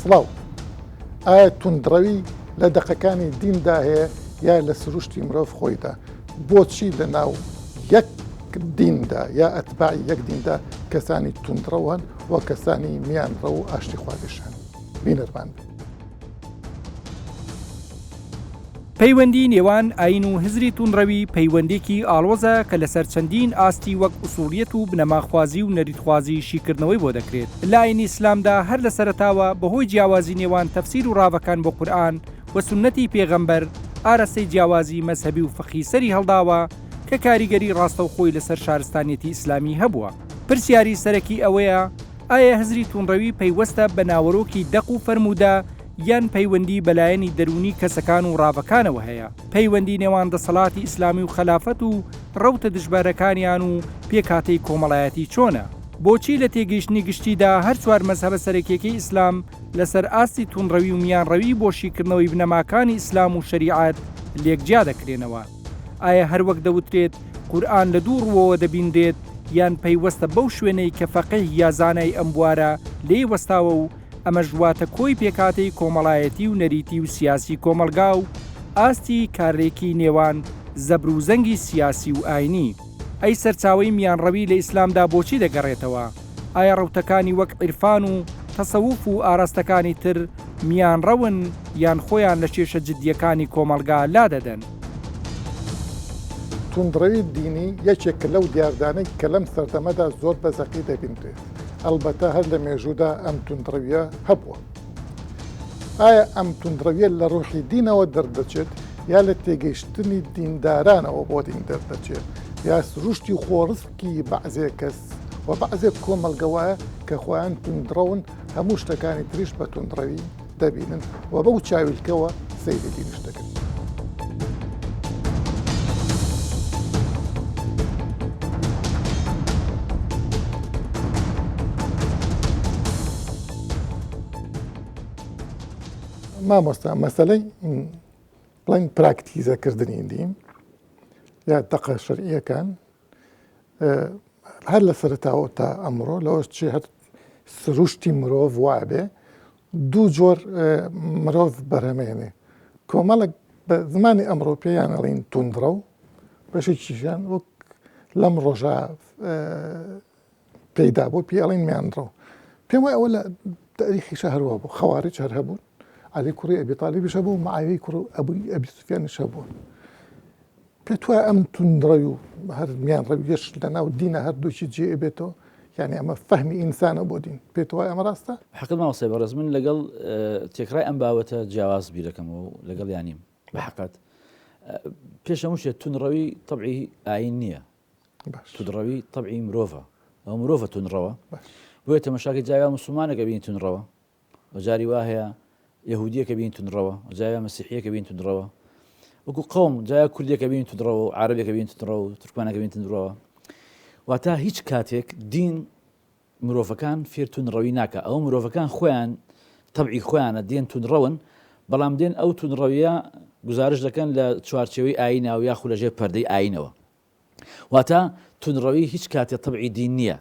سڵاو ئایا توندڕەوی لە دەقەکانی دیندا هەیە یا لە سروشتی مرۆڤ خۆیدا بۆچی لە ناو یەک دیندا یا ئەتباعی یەک دیندا کەسانی توندڕەوەن وە کەسانی میانڕە و ئاشتی خوازیشان بینەرمان پەیوەندی نێوان ئاین و هزری توندڕەوی پەیوەندێکی ئاڵۆزە کە لەسەر چەندین ئاستی وەک ئوسوڵیەت و بنەماخوازی و نەریتخوازی شیکردنەوەی بۆ دەکرێت. لە ئاینی ئیسلامدا هەر لە سەرەتاوە بەهۆی جیاوازی نێوان تەفسیر و ڕاوەکان بۆ قورئان و سونەتی پێغەمبەر ئارەسەی جیاوازی مەزهەبی و فقهی سەری هەڵداوە کە کاریگەری ڕاستەوخۆی لەسەر شارستانیەتی ئیسلامی هەبووە. پرسیاری سەرەکی ئەوەیە ئایا هزری توندڕەوی پەیوەستە بە ناوەڕۆکی دەق و فەرموودە یان پەیوەندی بەلایەنی دەرونی کەسەکان و ڕاوەکانەوە هەیە. پەیوەندی نێوان دەسەڵاتی ئیسلامی و خەلافەت و ڕەوتە دژبارەکانیان و پێکهاتەی کۆمەڵایەتی چۆنە؟ بۆچی لە تێگەیشتنی گشتیدا هەر چوار مەزهەبە سەرەکیەکەی ئیسلام لەسەر ئاستی توندڕەوی و میانڕەوی بۆ شیکردنەوەی بنەماکانی ئیسلام و شەریعەت لێکجیا دەکرێنەوە؟ ئایا هەروەک دەوترێت قورئان لە دوو ڕووەوە دەبیندرێت یان پەیوەستە بەو شوێنەی کە فەقیه یا زانای ئەم بوارە لێی وەستاوە و ئەمە ژواتە کۆی پێکاتەی کۆمەڵایەتی و نەریتی و سیاسی کۆمەلگا و ئاستی کارێکی نێوان زەبر و زەنگی سیاسی و ئاینی. ئەی سەرچاوەی میانڕەوی لە ئیسلامدا بۆچی دەگەڕێتەوە؟ ئایا ڕەوتەکانی وەک عیرفان و تەسەووف و ئاراستەکانی تر میانڕەون یان خۆیان لە کێشە جددیەکانی کۆمەلگا لا دەدەن؟ توندڕەوی دینی یەکێکە لەو دیاردانەی کە لەم سەردەمەدا زۆر بەزەقی دەبینرێت. ئەلبەتە هەر لە مێژوودا ئەم توندڕەویە هەبووە. ئایا ئەم توندڕەویە لە ڕوحی دینەوە دەردەچێت یا لە تێگەیشتنی دیندارانەوە بۆ دین دەردەچێت یا سروشتی خۆڕزکی بەعزێ کەس و بەعزێک کۆمەلگەوایە کە خۆیان توندڕەون هەموو شتەکانی تریش بە توندڕەوی دەبینن و بەو چاویلکەوە سەیری دینیش دەکەن. مامۆستا مەسەلەی بڵین پراکتیزەکردنی دین یا دەقە شەرعیەکان هەر لە سەرەتاوە تا ئەمڕۆ لەوەش چی هەر سروشتی مرۆڤ وابێ دوو جۆر مرۆڤ بەرهەمێنێ. کۆمەڵک بە زمانی ئەمڕۆ پێیان ئەڵین توندڕە و بەشێکیشیان وەک لەم ڕۆژە پەیدا بوو پێ ئەڵین میانڕە. پێم وایە ئەوە لە تاریخیشە هەروە بوو. خەواریج هەر هەبوون، علی کوڕی ئەبی تالیبیش هەبوو، معاویەی کوڕ ئەبی سوفیانیش هەبوو. پێت وایە ئەم توندڕەوی و هەر میانڕەویەش لە ناو دینە هەردووکی جێ بێتەوە؟ یعنی ئەمە فەهمی ئینسانە بۆ دین. پێت وایە ئەمە ڕاستە؟ حەقت ماوەسێ بەڕێز من لەگەڵ تێکرای ئەم باوەتە جیاواز بیرەکەمەوە و لەگەڵ یانیم بە حەقەت. پێش هەموو شێ توندڕەوی تەبعی ئاین نییە. توندڕەوی تەبعی مرۆڤە. ئەو مرۆڤە توندڕەوە. بۆیە تەماشاکەی جاویا موسڵمانێکە بینی توندڕەوە و جاری وا هەیە یەهودیەکە بین توندڕەوە و جاویا مەسیحیەکە بین توندڕەوە وەکو قەوم جایا کوردیەکە بین توندڕەوە و عەرەبێکە بین توندڕەوە و تورکمانەکە بین توندڕەوە. واتە هیچ کاتێک دین مرۆڤەکان فێر توندڕەوی ناکە. ئەو مرۆڤەکان خۆیان تەبعی خۆیانە دێن توندڕەون، بەڵام دێن ئەو توندڕەویە گزارش دەکەن لە چوارچێوەی ئاینەوە یاخو لەژێر پەردەی ئاینەوە. واتە توندڕەوی هیچ کاتێک تەبعی دین نییە.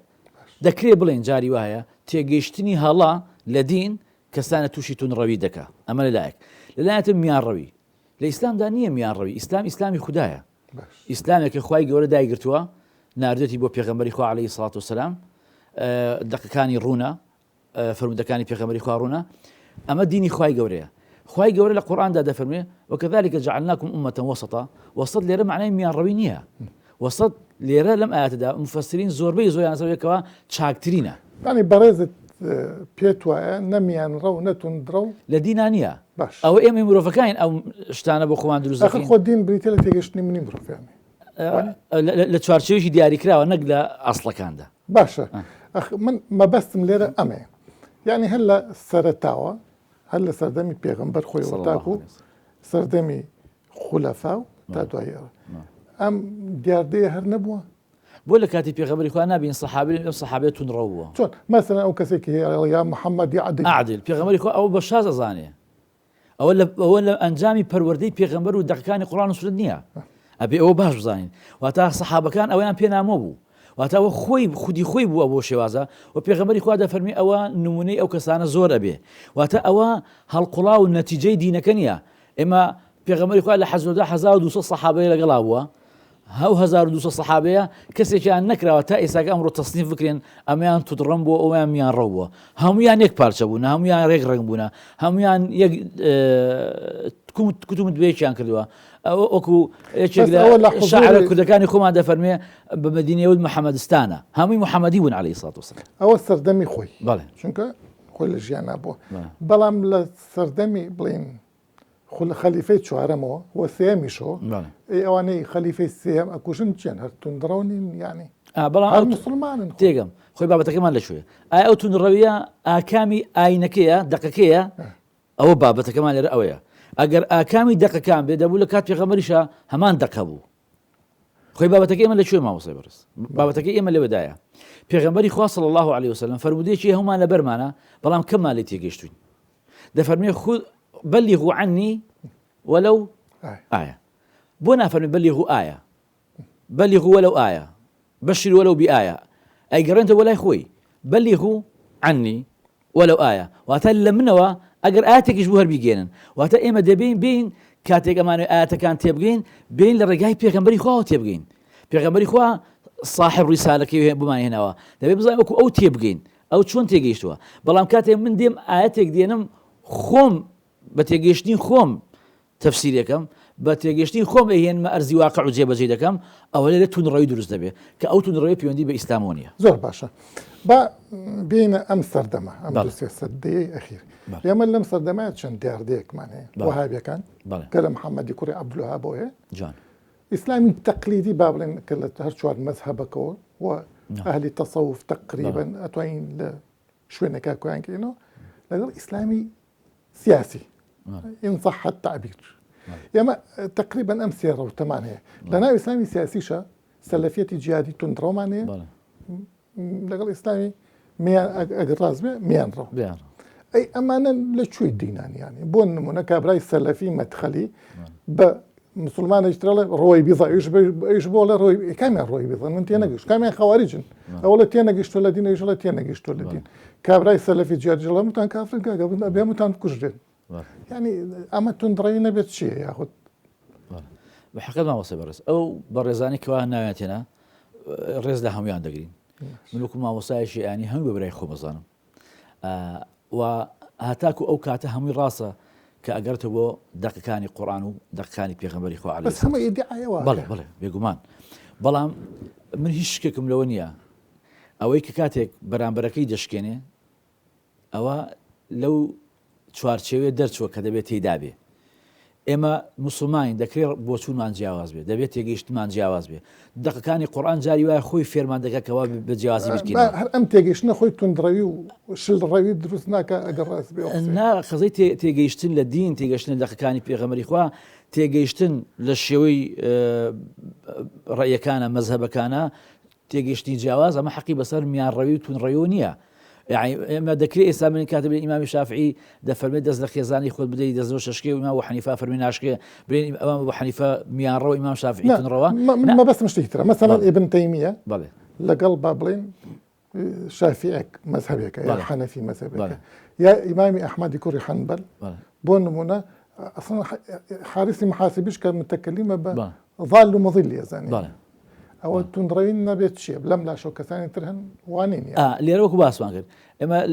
دەکرێت بڵێن جاری وایە تێگەیشتنی هەڵا لە دین کەسانە تووشی توندڕەوی دەکا. ئەمە لەلایەک. لەلایەتە میانڕەوی لە ئیسلامدا نییە میانڕەوی. ئیسلامی خوددایە. ئیسلامێکە خوای گەورە دایگرتووە ناردێتی بۆ پێغەمبەری خوا عەلەیهی سەڵات وسەلام، دەقەکانی ڕوونە، فەرمودەکانی پێغەمبەری خوا ڕوونە. ئەمە دینی خوای گەورەیە. خوای گەورە لە قورئاندا دەفەرمێ وەکەذالکە جەعەلناکم ئومەتەن وەسەطا. وەسەط لێرە معنای میانڕەوی نییە. وەسەط لێرە لەم ئاەتەدا مفەسرین زۆربەی زۆریان سەوەیەکەوە چاکترینە. یعنی بەڕێزت پێت وایە نەمیانڕە و نەتوندڕە و لە دینا نییە. ئەوە ئێمە مرۆڤەکەین ئەو شتانە بۆ خۆمان دروست دەکەین. خۆ دین بریتە لە تێگەشتنی منی مرۆڤیانی لە چوارچێوەیەکی دیاریکراوە نەک لە ئەسڵەکاندا. باشە. من مەبەستم لێرە ئەمەیە. یعنی هەر لە سەرەتاوە هەر لە سەردەمی پێغەمبەر خۆی وەتاک و سەردەمی خولەفا و تا دوایەوە ئەم دیاردەیە هەر نەبووە. بۆ لە کاتی پێغەمبەری خوا نابین سەحابەی توندڕە بووە. چۆن مەسەلەن ئەو کەسێکی هەیە یا محەممەدی عادل پێغەمبەری خوا ئەوە بە شاز ئەزانێ. ئەوە لە ئەنجامی پەروەردەی پێغەمبەر و دەقەکانی قورئان و سونەت نییە. ئەبێ ئەوە باش بزانین. واتە سەحابەکان ئەویان پێ نامۆ بوو واتەوە خودی خۆی بووە بۆ شێوازە و پێغەمبەری خوا دەفەرمی ئەوە نمونەی ئەو کەسانە زۆر ئەبێ واتە ئەوە هەڵقوڵا و نەتیجەی دینەکە نییە ئێمە پێغەمبەری خوا لە حەجەدا 1200 سەحابەیە لەگەڵا بووە هەو 1200 سەحابەیە کەسێکیان نەکراوە تا ئێساکە ئەمڕۆ تەسنیف بکرێن ئەمەیان تووتڕەم بووە ئەویان میان ڕەو بووە هەمویان یەک پارچە بوون هەمویان ڕێک ڕنگ بوون هەمویان یەک کتوم دوێکیان کردووە وەکو شاعرە کوردەکانی خۆمان دەفەرمێ بە مەدینەی ود محەممەدستانە هەمووی محەممەدی بوون عەلەیهی سڵات وسەلام ئەوە سەردەمی خۆی بەڵێ چونکە خۆی لە ژیان نابووە بەڵام لە سەردەمی بڵین خەلیفەی چوارەمەوە وە سێمیشەوە ئەوانەی خەلیفەی سێم ئەکوژن چێن هەر توندڕەونین یانی بەڵام مسلمانن تێگەم خۆی بابەتەکەمان لەکوێ ئایا ئەو توندڕەویە ئاکامی ئاینەکەیە دەقەکەیە ئەوە بابەتەکەمان لێرە ئەوەیە ئەگەر ئاکامی دەقەکان بێ دەبوو لە کات پێغەمبەریشە هەمان دەقە بوو خۆی بابەتەکە ئێمە لەکوێ مامۆستای بەڕێز بابەتەکە ئێمە لەوێدایە پێغەمبەری خوا صلی الله عليه وسلم فەرمودەیەکی هەمومان لە بەرمانە بەڵام کەممان لێ تێگەیشتوین دەفەرمێ بلغوا عني ولو آية بۆ نافەرمێ بلغوا آية بلغوا ولو آية بشر ولو بآية ئەی گەڕێنتە بۆ لای خۆی بلغوا عني ولو آية واتە لە منەوە ئەگەر ئاەتێکیش بوو هەر بیگێنن واتە ئێمە دەبین بین کاتێک ئەمانە ئاەتەکان تێبگەین بین لە ڕێگای پێغەمبەری خواوە تێبگەین پێغەمبەری خوا صاحب ڕیسالەکەی بمان هێناوە دەبێت بزانین وەکو ئەو تێبگەین ئەو چۆن تێگەیشتووە بەڵام کاتێک من دێم ئاەتێک دێنم خۆم بە تێگەیشتنی خۆم تەفسیرەکەم بە تێگەیشتنی خۆم ئەهێنمە ئەرزی واقع و جێبەجێ دەکەم ئەوە لێرە توندڕەوی دروست دەبێت کە ئەو توندڕەوی پەیوەندی بە ئیسلامەوە نییە زۆر باشە با بینە ئەم سەردەمە ئەم سەردەیەی ئەخیر ئێمە لەم سەردەمە چەند دیاردەیەکمان هەیە وەهابیەکان کە لە محەممەدی کوڕی عەبدولوهاب هەیە ئیسلامی تەقلیدی با بڵێن کە لە هەر چوار مەذهەبەکەوە و ئەهلی تەسەوف تەقریبەن ئەتوانین لە شوێنێکا کۆیان کەینەوە لەگەڵ ئیسلامی سیاسی إن صح التعبير يما تقريبا أم سيرة وثمانية لنا إسلامي سياسيشة سلفية جهادي تندرو معناه لقال إسلامي ميان أجراز ميان رو أي أمانة لشوي الدينان يعني بون منك براي سلفي مدخلي بمسلمان يشتغل روي بيضا إيش بولا روي كم روي بيضا من تيناقش كم خوارجن أولا تيناقش ولا دين إيش ولا تيناقش ولا دين كبراي سلفي جهادي جل متان كافرين كقبل أبي متان كوجرين يعني أما تندرين بيت شيء ياخذ بحقيقة ما وصل برز أو برزاني كوا نايتنا الرز لهم ياندقين منكم ما وصل شيء يعني هم ببري خو مزانم وهتاكو أو كاته هم راسه كأجرته بو دقيقاني قرآن ودقيقاني بيغمبري خو عليه بس هم يدعي بله بيجومان بلام من هيشككم لونيا أو كاتك برامبركي دشكينه أو لو چوارچێوێ دەرچووە کە دەبێت تێیدا بێ ئێمە مسلمانین دەکرێت بۆ چوونمان جیاواز بێ دەبێت تێگەیشتمان جیاواز بێ دقەکانی قورئان جاری وایە خۆی فێرمان دەکەکەوە بە جیاوازی بکەین هەر ئەم تێگەیشتنە خۆی توندڕەوی و شلڕەوی دروست ناکە ئەگەر ڕاست بێ نا قەزەی تێگەیشتن لە دین تێگەشتن لە دقەکانی پێغەمبەری خوا تێگەیشتن لە شێوەی ڕێیەکانە مەذهەبەکانە تێگەیشتنی جیاواز ئەمە حەقی بەسەر میانڕەوی و توندڕەوی نییە يعني ما ذكري إسلام كاتب الإمام الشافعي دفرمي دز لخيزاني خود بدي دزو ششكي وإمام أبو حنيفة فرمي ناشكي بين إمام أبو حنيفة ميان رو إمام الشافعي تنروا ما بس مش ترى مثلا بلي. ابن تيمية بله لقلب بابلين شافعي مذهبك يا حنفي مذهبك يا إمام أحمد كوري حنبل بون منا أصلا حارسي محاسبيش كان متكلمة ضال ومضل يا زاني أو تندرين نبيت شيء لم لا شو كثاني ترهن وانين يعني اللي روك باس ما غير إما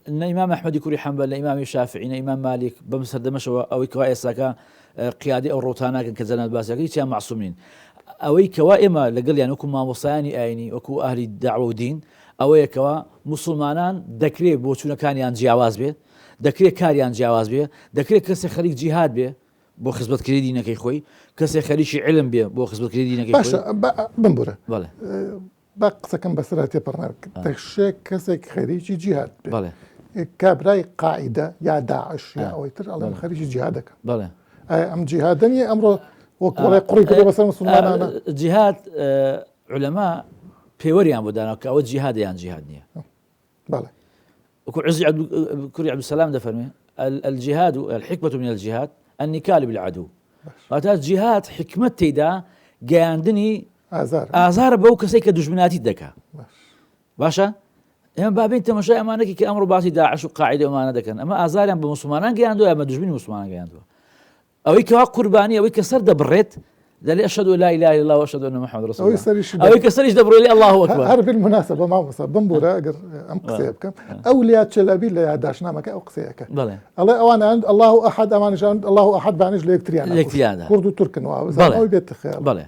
الإمام أحمد كوري حنبل الإمام الشافعي الإمام مالك بمسر دمشق أو كوائس كا قيادي أو روتانا كزنا الباس كي معصومين أو كوائما لقل يعني وكم ما وصاني أيني وكو أهل الدعوة ودين أو كوا مسلمانان دكري بوشونا كان يان جواز به دكري كاريان جواز به دكري كسي خليك جهاد به بۆ خزمەت کردنی دینەکەی خۆی کەسێک خەریکی علم بێ بۆ خزمەت کردنی دینەکەی خۆی باشە بمبورە بەڵێ با قسەکەم بەسەرەتی پڕناو دەشێ کەسێک خەریکی جیهاد بێ بەڵێ کابرای قاعدە یا داعش یا ئەوەی تر ئەڵێم خەریکی جیهادەکە بەڵێ ئەم جیهادە نیە ئەمڕۆ وەکوڵی قوڕی کردو بەسەر مسلمانانە جیهاد علەما پێوەریان بۆ داناوە کە ئەوە جیهادە یان جیهاد نییە بەڵێ وەکو عزی کوڕی عەبدولسەلام دەفەرمێ الجهاد الحكمة من الجهاد النكال بالعدو واتات جهاد حكمة تيدا جاندني ئازارە بەو کەسێک کە دوژمناتی دەکا باشە ئێمە بابین تەماشای ئەمانەکی کە ئەمڕۆ باسی داعش و قاعیدە ئەمانە دەکەن ئەمە ئازاریان بە مسلمانان گەیاندووە ئەمە دوژمنی مسلمانان گەیاندووە ئەوەی کەوا قوربانی ئەوەی کە سەر دەبڕێت دەڵێ ئەشهد لا إله إلا الله وأشهد أن محمد رسول الله ئەوەی کە سەریش دەبڕێت الله أكبر هەر بالمناسبة مامۆستا بمبورە ئەگەر ئەم قسەیە بکەم ئەو لات چلەبی لە یادداشتنامەکە ئەو قسەیەکە ئەڵێ ئەوانە الله أحد ئەمانیشان الله أحد بانیش لە یەکتریانە کورد و تورکنەوە ئەوەی بێتە خەیاڵ بەڵێ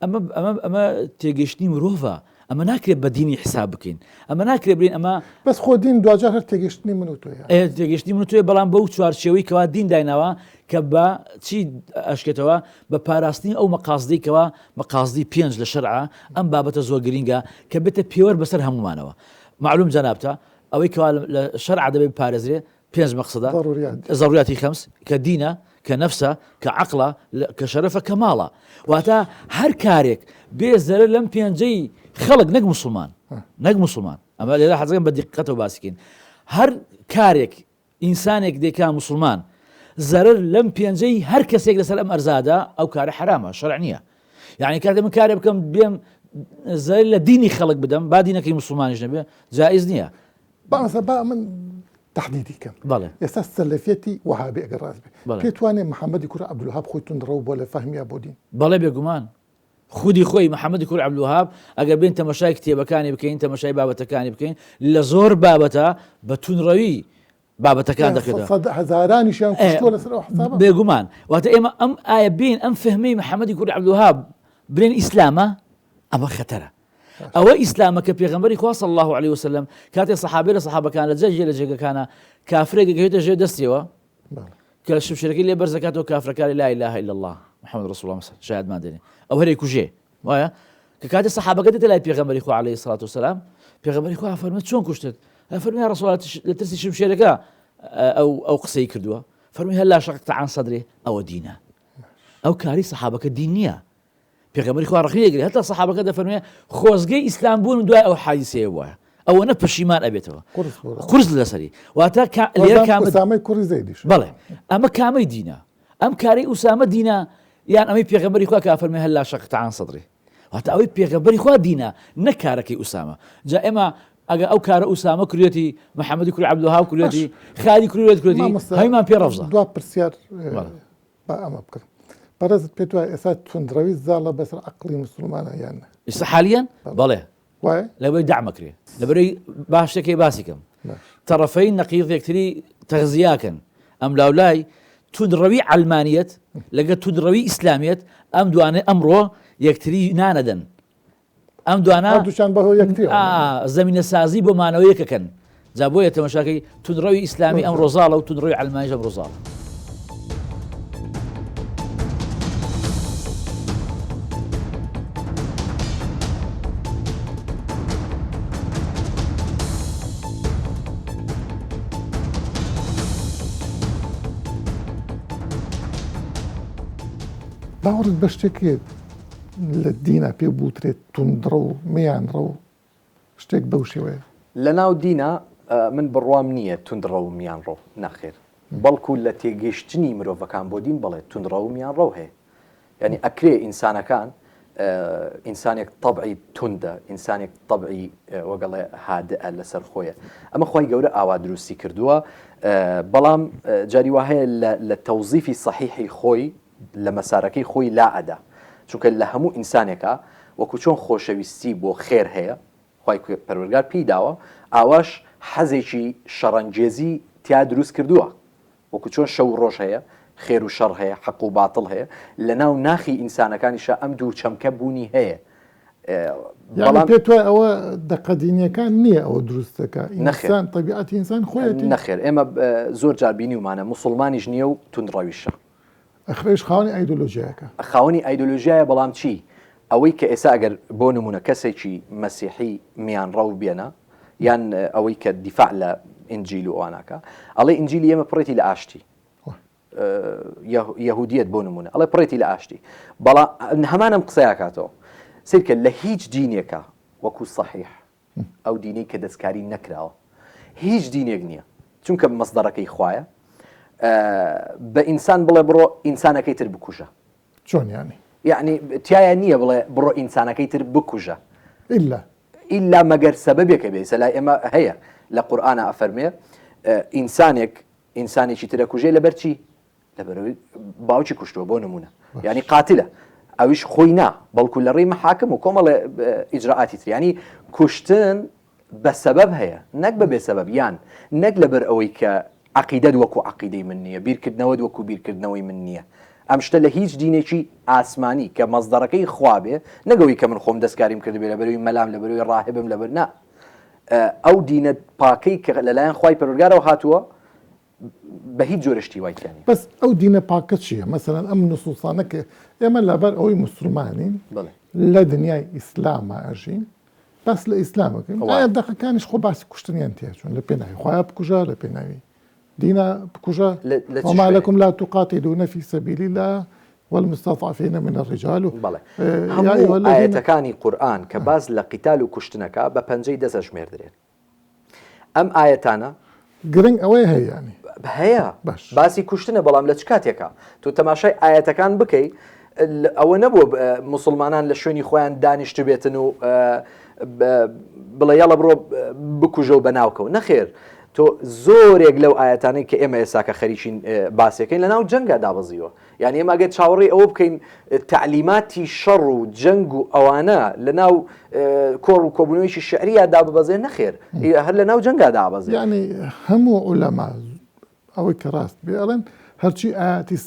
ئەمە تێگەشتنی مرۆڤە ئەمە ناکرێت بە دینی حساب بکەین ئەمە ناکرێت برین ئەمە بەس خۆ دین دوجار هەر تێگەشتنی من و تۆیە تێگەشتی من و تۆیە بەڵام بەو چوارچێوەی کەوا دین دایناوە کە بە چی ئەشکێتەوە بە پاراستنی ئەو مەقاصدیکەوە مەقاصدی پێنج لە شەرعە ئەم بابەتە زۆر گرینگە کە بێتە پێوەەر بەسەر هەمومانەوە معلوم جەنابتە ئەوەی کەوا لە شەرع دەبێت پارێزرێ پێنج مەقصدە ضروریاتی خەمس کە دینە کە نەفسە کە عەقڵە کە شەرەفە کە ماڵە واتە هەر کارێک بێ زەرەر لەم پێنجەی خەڵک نەک مسلمان ئەمە لێرە حەزەکەم بە دیقەتەوە باسیکەین هەر کارێک ئینسانێک دێکا مسلمان زەرەر لەم پێنجەی هەر کەسێک لەسەر ئەم ئەرزادا ئەو کارە حرامە شەرع نییە یعنی کاتێ من کارێ بکەم بێم زەرەر لە دینی خەڵک بدەم با دینەکەی مسلمانیش نەبێ جائز نییە با من تحديدي كم يساس سلفيتي وهابي اگر راز بي بيتواني محمد يكون عبد الوهاب خويتون دروب ولا فهم يا بودين بلا بيغمان خودی خۆی محەممەد کوور عەبدولوهاب ئەگەر بین تەماشای کتێبەکانی بکەین تەماشای بابەتەکانی بکەین لە زۆر بابەتە بە تونڕەوی بابەتەکان دەکرێت هەزارانیشیان کوشتووە لەسەر ئەو حسابە بێگومان واتە ئێمە ئەم ئایا بین ئەم فهمەی محەممەدی کوور عەبدولوهاب برێن ئیسلامە ئەمە خەتەرە ئەوە ئیسلامە کە پێغەمبەری خوا صلی الله عليه وسلم کاتێ سەحابەی لە سەحابەکان لە جێ لە جێگەکانە کافرێک گەیتە ژێر دەستیەوە کە شمشێرەکەی لێ بەرز دەکاتەوە کافرەکانی لا إله إلا الله محمد رسول الله شاهدمان دێنێ ئەو هەرێ کوژێ وایە کە کاتێ سەحابەکە دێتە لای پێغەمبەری خوا عليه الصلاة والسلام پێغەمبەری خوا فەرمێت چۆن کوشتت فەرمی یا رسول الله لە ترسی شمشێرەکە ئەو قسەی کردووە فەرمی هەلا شەقەقتە عن صدرێ ئەوە دینە ئەو کاری سەحابەکە دین نییە پێغەمبەری خوا ڕەخنەی دەگرێت هەتا سەحابەکە دەفەرمێ خۆزگەی ئیسلام بوون دوای ئەو حادیسەیە وایە ئەوە نە پەشیمان ئەبێتەوە قورس لەسەری واتە لێرە ئوسامەی کوڕی زەیدیش بەڵێ ئەمە کامەی دینە ئەم کارەی ئوسامە دینە یان ئەمەی پێغەمبەری خوا کە فەرمێ هەلا شەقەقتە عن صدرێ واتە ئەوەی پێغەمبەری خوا دینە نە کارەکەی ئوسامە جا ئێمە ئەگە ئەو کارە ئوسامە کروێتی محەممەدی کوور عەبدولوهاب کروێتی خالی کروێتی هەیمان پێ ڕەفزە دوا پرسیار با ئەمە بکەم بەڕێزت پێت وایە ئێستا توندڕەوی زاڵە بەسەر عەقڵی مسلمانە یان ئێستا حالیان بەڵێ وایە لەبەرەوەی دەعمەکرێ لەبەرەوەی باش شتێکی باسی کەم تەڕەفەی نەقیض یەکتری تەغزیاکەن ئەم لاولای توندڕەوی عەلمانیەت لەگە توندڕەوی ئیسلامیەت ئەم دوانێ ئەمڕۆ یەکتری نانەدەن ئەم دوانە دووچان بەهۆی یەکتریەوە زەمینە سازی بۆ مانەوەی یەکەکەن جا بۆیە تەماشاکەی توندڕەوی ئیسلامی ئەم ڕۆژاڵە و توندڕەوی عەلمانیش ئەم ڕۆژاڵە باوەڕت بە شتێکێ لە دینە پێ بوترێت توندڕە و میانڕە و شتێک بەو شێوەیە لە ناو دینە من بڕوام نییە توندڕە و میانڕۆ ناخێر بەڵکو لە تێگەیشتنی مرۆڤەکان بۆ دین بڵێت توندڕە و میانڕە هەیە یعنی ئەکرێ ئینسانەکان ئینسانێک طبعی توندە ئینسانێک طبعی وەگەڵێ هادئە لەسەر خۆیە ئەمە خۆی گەورە ئاوا دروستی کردووە بەڵام جاری وا هەیە لە تەوزیفی صحیحی خۆی لە مەسارەکەی خۆی لا ئەدا چونکە لە هەموو ئینسانێکە وەکو چۆن خۆشەویستی بۆ خێر هەیە خی پەروەردگار پێی داوە ئاواش حەزێکی شەڕەنجێزی تیا دروست کردووە وەکو چۆن شەو ڕۆژ هەیە خێر و شەڕ هەیە حەق و باتڵ هەیە لە ناو ناخی ئینسانەکانیشە ئەم دوو چەمکە بوونی هەیە بەڵام پێت وایە ئەوە دەقەدینیەکان نییە ئەوە دروستەکە ئینسان طبیعەتی ئینسان خۆیەتی نەخێر ئێمە زۆر جار بینی ومانە موسڵمانیش نییە و توندڕەویشە ئەخرێش خاوەنی ئایدۆلۆژیایەکە خاوەنی ئایدۆلۆژیایە بەڵام چی ئەوەی کە ئێستا ئەگەر بۆ نمونە کەسێکی مەسیحی میانڕە و بێنە یان ئەوەی کە دیفاع لە ئینجیل و ئەواناکە ئەڵێ ئینجیلی ئێمە پڕێتی لە ئاشتی یەهودیەت بۆ نمونە ئەڵێ پڕێتی لە ئاشتی بەڵام هەمانم قسەیەکاتەوە سیرکە لە هیچ دینێکە وەکو صحیح ئەو دینەی کە دەستکاری نەکراوە هیچ دینێک نییە چونکە مەصدەرەکەی خوایە بە ئینسان بڵێ بڕۆ ئینسانەکەی تر بکوژە چۆن ینی یعنی تایە نییە بڵێ بڕۆ ئینسانەکەی تر بکوژە ئیلا مەگەر سەبەبێکە بێ سەلای ئێمە هەیە لە قورئانە ئەفەرمێ ئینسانێکی ترە کوژێ لەبەر چی لەبەرەوەی باوکی کوشتووە بۆ نمونە یعنی قاتلە ئەویش خۆی نا بەڵکو لە ڕێی محاکم و کۆمەڵە ئیجراعاتی تر ینی کوشتن بە سەبەب هەیە نەک بە بێ سەبەب یان نەک لەبەر ئەوەی کە عەقیدەت وەکو عەقیدەی من نییە بیرکردنەوەت وەکو بیرکردنەوەی من نییە ئەم شتە لە هیچ دینێکی ئاسمانی کە مەزدەڕەکەی خوا بێ نەگەوەی کە من خۆم دەستکاریم کرد بێ لەبەروی مەلام لەبەروی ڕاهبم لەبەر نا ئەو دینە پاکەی کە لەلایەن خوای پەروەردگارەوە هاتووە بە هیچ جۆرەشتی وایکانی بەس ئەو دینە پاکە چییە مەسەرەن ئەم نسوسانە کە ئێمە لەبەر ئەوەی مسلمانین لە دنیای ئیسلامە ئەژین بەس لە ئیسلامەکەین دەقەکانیش خۆ باسی کوشتنیان تێ چۆن لە پێناوی خۆیان بکوژە لە پێناوی دینە بکوژە وما لكم لا تقاتلون في سبيل الله والمستضعفين من الرجال هەموو ئاەتەکانی قورئان کە باز لە قیتال و کوشتنەکە بە پەنجەی دەستە ژمێردرێن ئەم ئاەتانە گرنگ ئەوەی هەیەیانی هەیە باسی کوشتنە بەڵام لە چ کاتێکە تۆ تەماشای ئاەتەکان بکەی ئەوە نەبووە مسلمانان لە شوێنی خۆیان دانیشت بێتن و بڵێ یاڵە بڕۆ بکوژە و بەناوکەوت نەخێر تۆ زۆرێک لەو ئاەتانەی کە ئێمە ئێساکە خەریکین باسیەکەین لەناو جەنگا دابەزیوە یعنی ئێمە ئەگەر چاوەڕێی ئەوە بکەین تعلیماتی شەڕ و جەنگ و ئەوانە لەناو کۆڕ و کۆبوونەوەیشی شعریە داببەزێ نەخێر هەر لەناو جەنگا دابەزێ یعنی هەموو عولەما ئەوەی کە ڕاست بێ ئەڵێن هەرچی ئاەتی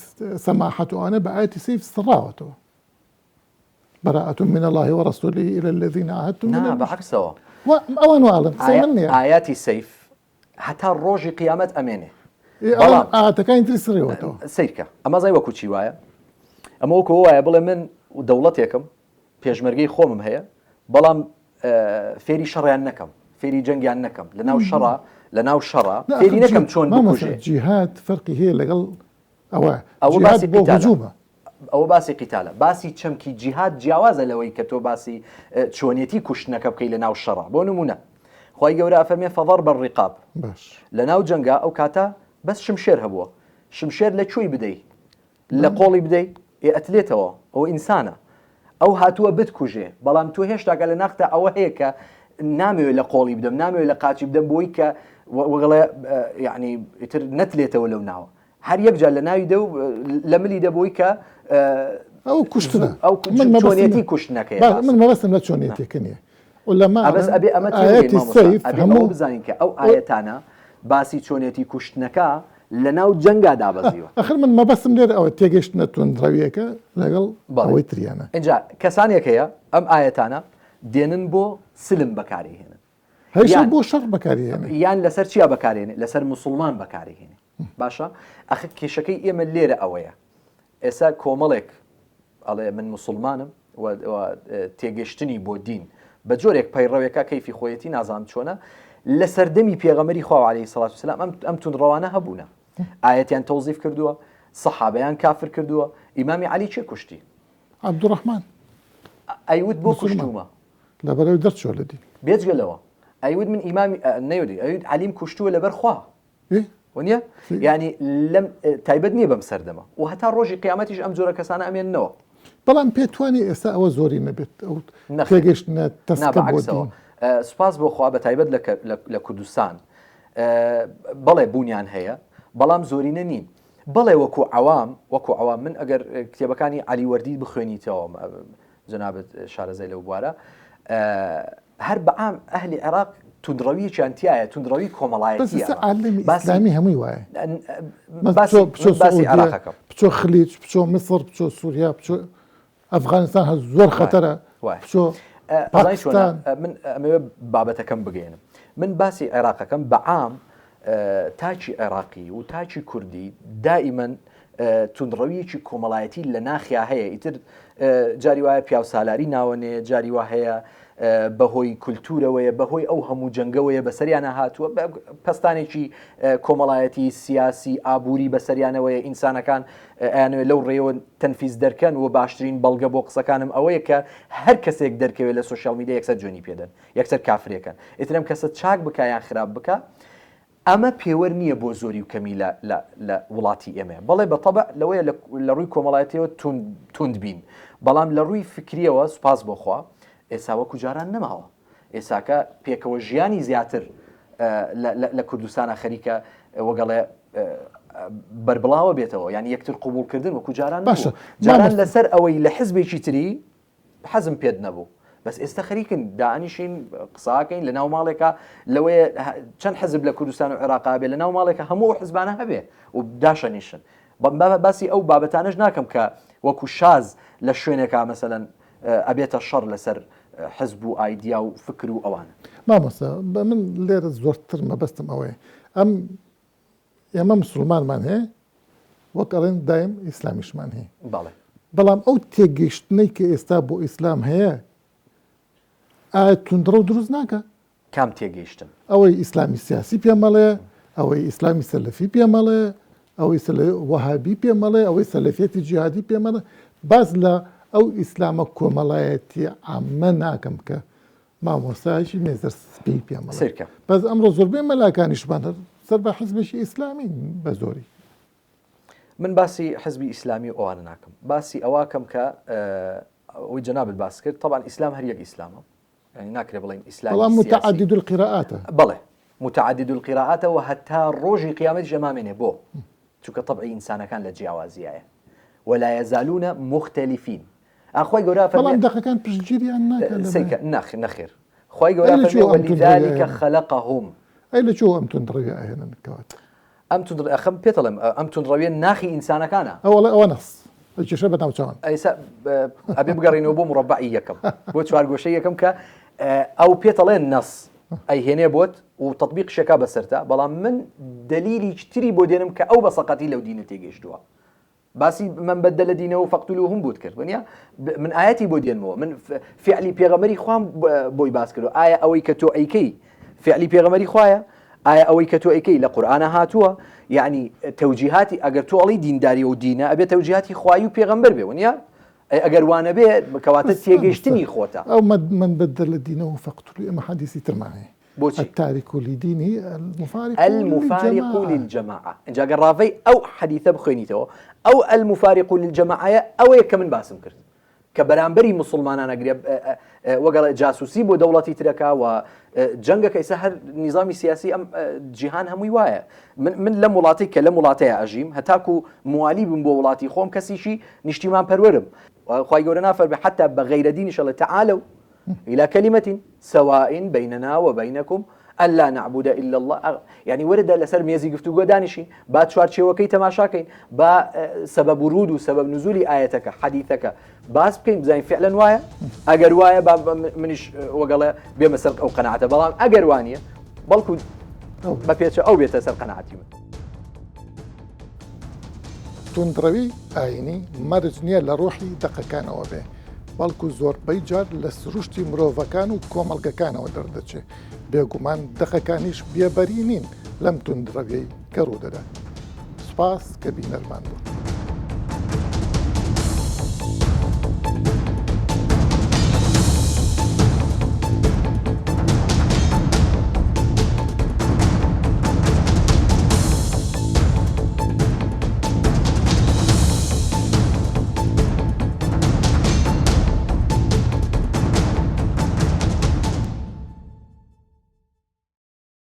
سەماحەت و ئەوانە بە ئاەتی سەیف سڕاوەتەوە براءة من الله ورسوله إلى الذين عاهدتم نا بعكسەوە ئەوان واڵن ئاياتی سەیف هەتا ڕۆژی قیامەت ئەمێنێ ئاەتەکانی تری سڕێەوەتەوە سیرکە ئەمە زای وەکو چی وایە ئەمە وەکو وایە بڵێ من دەوڵەتێکم پێشمەرگەی خۆمم هەیە بەڵام فێری شەڕیان نەکەم فێری جەنگیان نەکەم لەناو شەڕا فێری نەکەم چۆن بکوژێ جیهاد فەرقی هەیە لەگەڵ ئەوە باسی بۆ هجوومە ئەوە باسی قیتالە باسی چەمکی جیهاد جیاوازە لەوەی کە تۆ باسی چۆنیەتی کوشتنەکە بکەی لەناو شەڕا بۆ نمونە خی گەورە ئەفەرمێ فەضەر بەڕیقاب لەناو جەنگا ئەو کاتە بەس شمشێر هەبووە شمشێر لە کوێی بدەی لە قۆڵی بدەی ئەتلێتەوە ئەوە ئینسانە ئەو هاتووە بتکوژێ بەڵام تۆ هێشتاکە لە ناختە ئەوە هەیە کە نامەوێت لە قۆڵی بدەم نامەوێت لە قاچی بدەم بۆی کە وەگەڵێ یعنی ئیتر نەتلێتەوە لەو ناوە هەر یەکجار لە ناوی دە و لە ملی دەبووی کە ئەو کوشتنە ئەو چۆنیەتی کوشتنەکە من مەبەستم لە چۆنیەتێکە نییە بەس ئەبێ ئەمە بزانین کە ئەو ئاەتانە باسی چۆنیەتی کوشتنەکە لە ناو جەنگا دابەزیوە ئەخر من مەبەستم لێر ئەوە تێگەشتنە تونندڕەویەکە لەگەڵ ئەوەی تریانە اینجا کەسانێک هەیە ئەم ئاەتانە دێنن بۆ سلم بەکارهێنن هەیە بۆ شەڕ بەکارهێنن یان لەسەر چیا بەکارهێنێ لەسەر موسڵمان بەکارهێنێ باشە ئەخ کێشەکەی ئێمە لێرە ئەوەیە ئێستا کۆمەڵێک ئەڵێ من موسڵمانم تێگەشتنی بۆ دین بە جۆرێک پەیڕەوێکە کەیفی خۆیەتی نازانم چۆنە لە سەردەمی پێغەمەری خوا عەلەیهی سەڵات وسەلام ئەم توندڕەوانە هەبوونە ئاەتیان تەوزیف کردووە سەحابەیان کافر کردووە ئیمامی عەلی چێ کوشتی عەبدوڕەحمان ئەیوت بۆ کوشتومە لەبەرەوەی دەرچۆ لە دین بێجگەلەوە ئەیوت من ئیمامی نەیوتی ئەیوت عەلیم کوشتووە لەبەر خوا وەنیە ینی لەم تایبەت نییە بەم سەردەمە و هەتا ڕۆژی قیامەتیش ئەم جۆرە کەسانە ئەمێننەوە بەڵام پێتوانی ئێستا ئەوە زۆری نەبێت ئەو تێگەشتنە تەسکەبەوە سوپاس بۆ خوا بە تایبەت لە کوردستان بەڵێ بوونیان هەیە بەڵام زۆرینە نین بەڵێ وەکو عەوام من ئەگەر کتێبەکانی عەلیوەردی بخوێنیتەوە جەنابەت شارەزای لەو بوارە هەر بەعام ئەهلی عێراق توندڕەویەکیان تایە توندڕەوی کۆمەڵایەتیە ئیسلامی هەمووی وایە باسی عێراقەکەم بچۆ خلیج بچۆ مصر بچۆ سووریا بچۆ ئەفغانستان هەر زۆر خەتەرە بچۆ پاکستان من ئەمەوێ بابەتەکەم بگەێنم من باسی عێراقەکەم بەعام تاچی عێراقی و تاچی کوردی دائیمەن توندڕەویەکی کۆمەڵایەتی لە ناخیا هەیە ئیتر جاری وایە پیاو سالاری ناوەنێ جاری وا هەیە بەهۆی کولتورەوەیە بەهۆی ئەو هەموو جەنگەوەیە بەسەریانە هاتووە پستانێکی کۆمەڵایەتی سیاسی ئابووری بەسەریانەوەیە ئینسانەکان ئەیانوێت لەو ڕێوە تەنفیز دەرکەن و باشترین بەڵگە بۆ قسەکانم ئەوەیە کە هەر کەسێک دەرکەوێت لە سوشیال میدیا یەکسەر جوێنی پێدەن یەکسەر کافرێکن ئیترم کەسە چاک بکە یان خراپ بکە ئەمە پێوە نییە بۆ زۆری و کەمی لە وڵاتی ئێمە بەڵێ بە تەبع لەوەیە لە ڕووی کۆمەڵایەتەوە تند بین بەڵام لە ڕووی فکریەوە سوپاس بۆخوا ئێسا وەکو جاران نەماوە ئێساکە پێکەوە ژیانی زیاتر لە کوردستانە خەریکە وەگەڵێ بربڵاوە بێتەوە یعنی یەکتر قوبولکردن وەکو جاران باشە جاران لەسەر ئەوەی لە حزبێکی تری حەزم پێت نەبوو بەس ئێستا خەریکن دانیشین قساکەین لە ناو ماڵێکە لەوەیە چەند حزب لە کوردستان و عێراقا بێ لە ناو ماڵێکە هەموو حزبانە هەبێ و داشەنیشن باسی ئەو بابەتانەش ناکەم کە وەکو شاز لە شوێنێکا مەسەلەن ئەبێتە شەڕ لەسەر حزب و ئایدیا و فکر و ئەوانە مامۆستا بە من لێرە زۆرتر مەبەستم ئەوەیە ئێمە مسلمانمان هەیە وەکەڵێن دایم ئیسلامیشمان هەیە بەڵام ئەو تێگەیشتنەی کە ئێستا بۆ ئیسلام هەیە ئایا توندڕە و دروست ناکە کام تێگەیشتن ئەوەی ئیسلامی سیاسی پێمەڵێ ئەوەی ئیسلامی سەلەفی پێمەڵێ ئەوەی وەهابی پێمەڵێ ئەوەی سەلەفێتی جیهادی پێمەڵێ باز لە ئەو ئیسلامە کۆمەڵایەتی عامە ناکەم کە مامۆستایشی مێزەر سپی پێمەڵێ بەس ئەمڕۆ زۆربەی مەلاکانیشمان سەر بە حزبێکی ئیسلامی بە زۆری من باسی حزبی ئیسلامی ئەوانە ناکەم باسی ئەواکەم کە ئەوی جەنابەت باس کرد طبعا ئیسلام هەر یەک ئیسلامە يعني ناكره بڵین ئیسلامی بەڵام متعدد القراءات بەڵێ متعدد القراءات و هەتا ڕۆژی قیامەت ژەمامێنێ بۆ چونکە طبعی ئینسانەکان لە جیاوازیایە ولا يزالون مختلفين أخوي جورا بەڵام دقەکان پشتگیریان ناکە نەخێر خۆی گەورە ولذلك خلقهم ئەی لە چۆ ئەم توندڕەویە ئاهێنن کەواتە ئەم پێتەڵێم ئەم توندڕەویە ناخی ئینسانەکانە ئەوە نەس کێشە بەناوچەوان ئەیسا ئەبێ بگەڕینەوە بۆ مربعی یەکەم بۆ چوارگۆشەی یەکەم کە ئەو پێتەڵێن نەس ئەیهێنێ بۆت و تطبیق شەکە بەسەرتا بەڵام من دلیلی تری بۆ دێنم کە ئەو بەسەقەتی لەو دینە تێگەیشتووە باسی من بدل دینەوە فەقتولوهم بود کرد من ئاەتی بۆ دێنمەوە من فعلی پێغەمبەری خوام بۆی باس کردو ئایا ئەوەی کە تۆ ئەیکەی فعلی پێغەمبەری خوایە ئایا ئەوەی کە تۆ ئەیکەی لە قورئانە هاتووە یعنی تەوجیهاتی ئەگەر تۆ ئەڵی دینداری و دینە ئەبێت تەوجیهاتی خوای و پێغەمبەر بێ ونیا ئەگەر وانە بێ بکەواتە تێگەیشتنی خۆتە ئەو من بدل دینەوە فەقتولو ئەمە حەدیثی ترمانێ بۆچی التارك لدينه المفارق للجماعة إنجا قرافي أو حديثة بخوينيته أو المفارق للجماعة أو يكمن باسم كرت كبرانبري مسلمان قريب وقال جاسوسي بو دولتي تركا وجنگك كيسهر نظامي سياسي أم جهان هم ويايا من لمولاتي كلمولاتي أجيم هتاكو موالي بن بولاتي خوم كسيشي نشتيمان برورم وخواي قولنا حتى بغير دين إن شاء الله تعالوا إلى كلمة سواء بيننا وبينكم ألا نعبد إلا الله يعني ورد لسر ميزي قفتو دانشي بعد شوار شوكي تماشاكين با سبب ورود وسبب نزول آياتك حديثك باس بكين بزين فعلا وايا أجر وايا منش وقال بمسرق أو قناعته بلان أجر وانية بلكو ما فيها أو بيتسر قناعتي توندڕەوی ئاینی مەرج نییە لە ڕۆحی دەقەکانەوە بێ بەڵکو زۆربەی جار لە سروشتی مرۆڤەکان و کۆمەڵگەکانەوە دەردەچێت بێگومان دەقەکانیش بێبەری نین لەم توندڕەویەی کە ڕوودەدات سوپاس کە بینەرمان بوو.